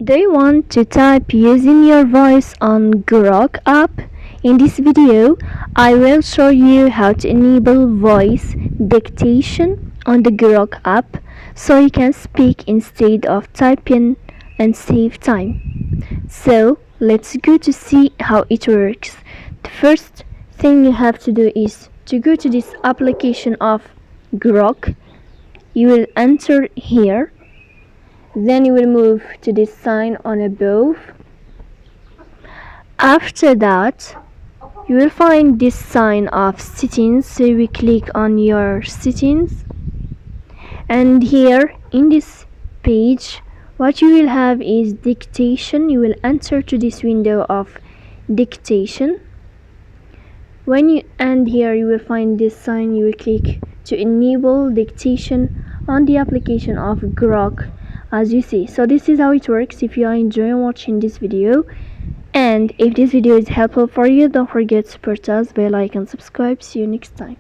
Do you want to type using your voice on Grok app? In this video, I will show you how to enable voice dictation on the Grok app so you can speak instead of typing and save time. So, let's go to see how it works. The first thing you have to do is to go to this application of Grok. You will enter here. Then you will move to this sign on above. After that, you will find this sign of settings, so we click on your settings, and here in this page what you will have is dictation. You will enter to this window of dictation. When you end here, you will find this sign. You will click to enable dictation on the application of Grok, as you see. So this is how it works. If you are enjoying watching this video, and if this video is helpful for you, don't forget to support us by like and subscribe. See you next time.